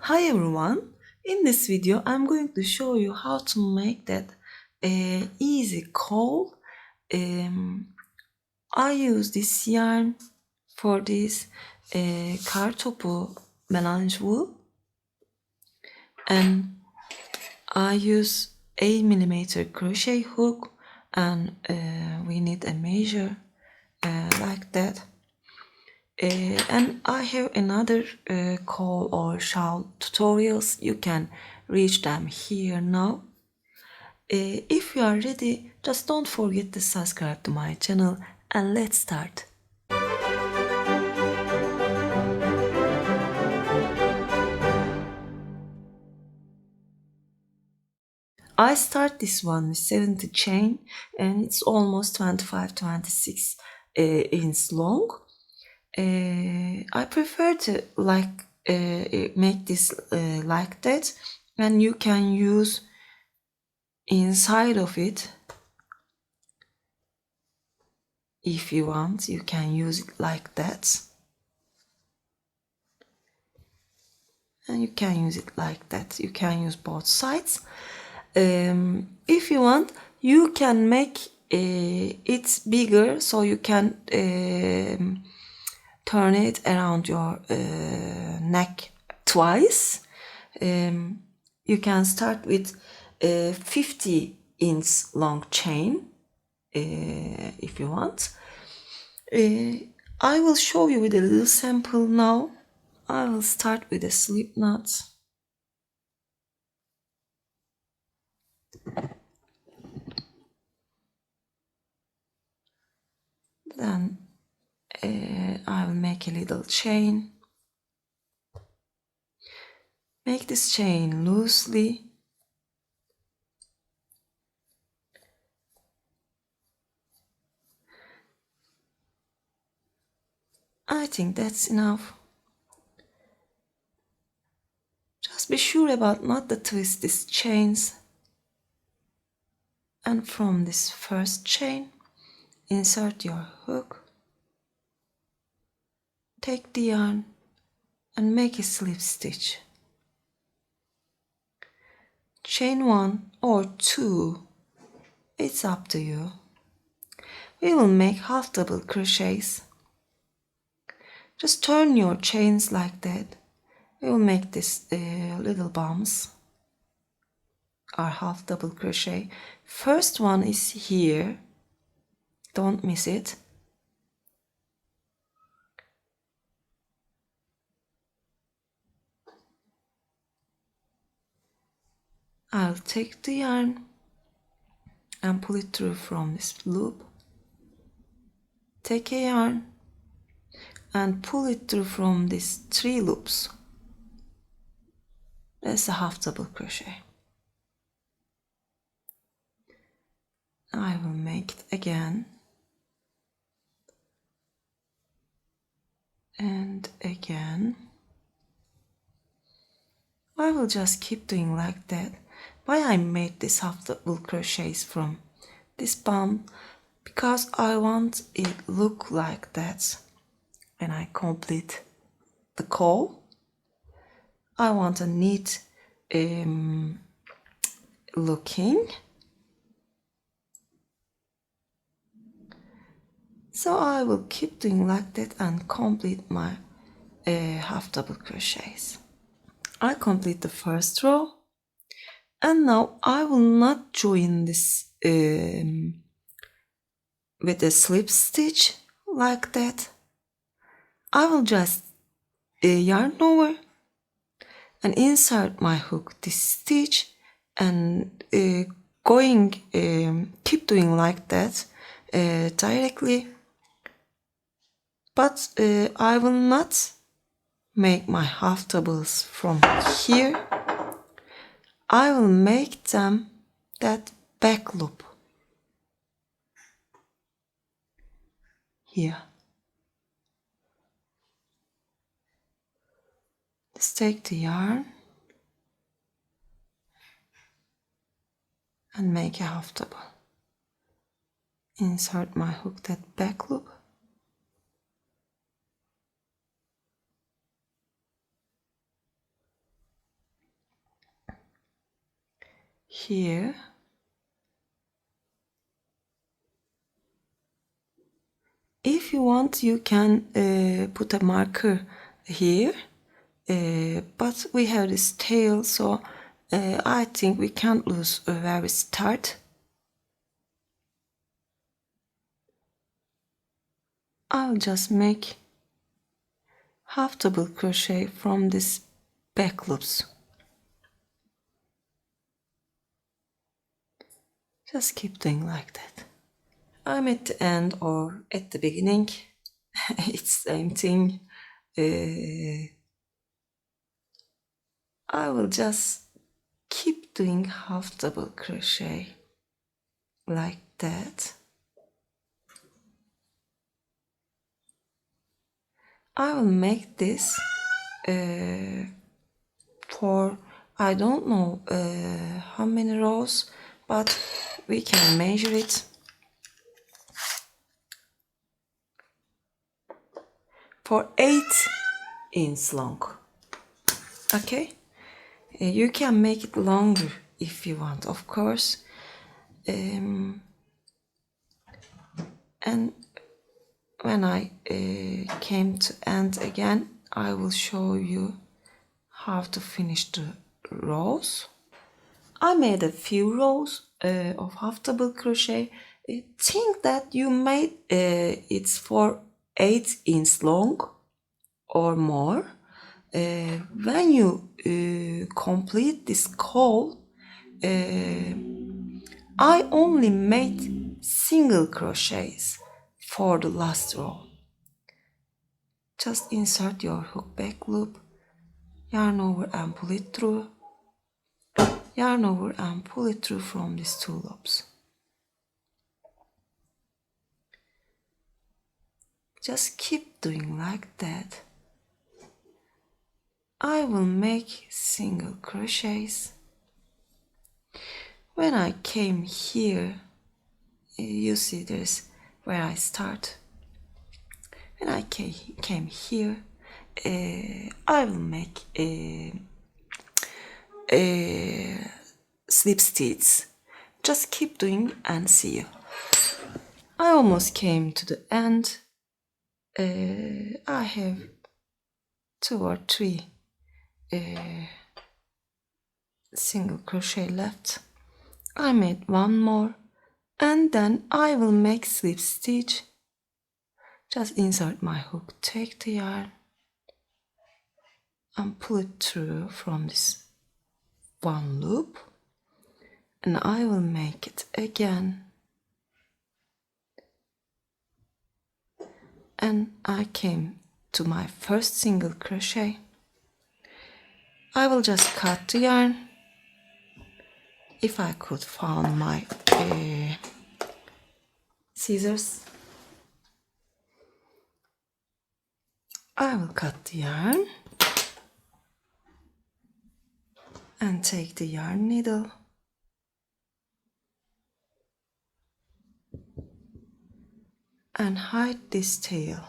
Hi everyone, in this video I'm going to show you how to make that easy cowl. I use this yarn for this kartopu melange wool, and I use 8mm crochet hook, and we need a measure like that. And I have another cowl or shawl tutorials. You can reach them here now. If you are ready, just don't forget to subscribe to my channel, and let's start. I start this one with 70 chain, and it's almost 25-26 inch long. I prefer to make this like that, and you can use inside of it if you want. You can use it like that, and you can use it like that. You can use both sides. If you want, you can make it bigger, so you can turn it around your neck twice. You can start with 50-inch long chain if you want. I will show you with a little sample now. I will start with a slip knot. Then I will make a little chain. Make this chain loosely. I think that's enough. Just be sure about not to twist these chains. And from this first chain, insert your hook. Take the yarn and make a slip stitch. Chain 1 or 2, it's up to you. We will make half double crochets. Just turn your chains like that. We will make this little bumps, or half double crochet. First one is here, don't miss it. I'll take the yarn and pull it through from this loop. Take a yarn and pull it through from these 3 loops. That's a half double crochet. I will make it again and again. I will just keep doing like that. Why I made this half double crochets from this bump? Because I want it look like that when I complete the cowl. I want a neat looking. So I will keep doing like that and complete my half double crochets. I complete the first row, and now I will not join this with a slip stitch like that. I will just yarn over and insert my hook this stitch, and keep doing like that directly, but I will not make my half doubles from here. I will make them that back loop here. Just take the yarn and make a half double. Insert my hook that back loop. here. If you want, you can put a marker here, but we have this tail, so I think we can't lose where we start. I'll just make half double crochet from this back loops. Just keep doing like that. I'm at the end or at the beginning. It's the same thing. I will just keep doing half double crochet like that. I will make this for I don't know how many rows, but we can measure it. For 8 inches long. Okay, you can make it longer if you want, of course. And when I came to end again, I will show you how to finish the rows. I made a few rows of half double crochet. Think that you made it's for 8 inches long or more. When you complete this cowl, I only made single crochets for the last row. Just insert your hook back loop, yarn over and pull it through, yarn over and pull it through from these 2 loops. Just keep doing like that. I will make single crochets. When I came here, you see there's where I start. When I came here, I will make slip stitches. Just keep doing and see you. I almost came to the end. I have 2 or 3 single crochet left. I made 1 more, and then I will make slip stitch. Just insert my hook, take the yarn and pull it through from this 1 loop, and I will make it again. And I came to my first single crochet. I will just cut the yarn. If I could find my scissors, I will cut the yarn and take the yarn needle and hide this tail.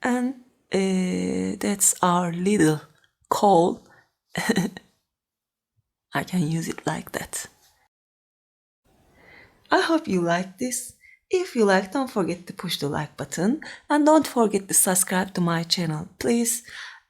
And that's our little cowl. I can use it like that. I hope you like this. If you like, don't forget to push the like button and don't forget to subscribe to my channel, please.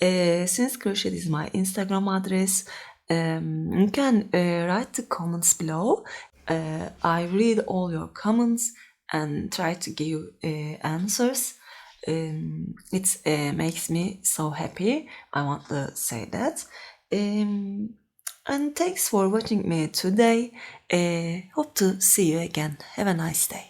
Since crochet is my Instagram address, you can write the comments below. I read all your comments and try to give answers. It makes me so happy. I want to say that. And thanks for watching me today. Hope to see you again. Have a nice day.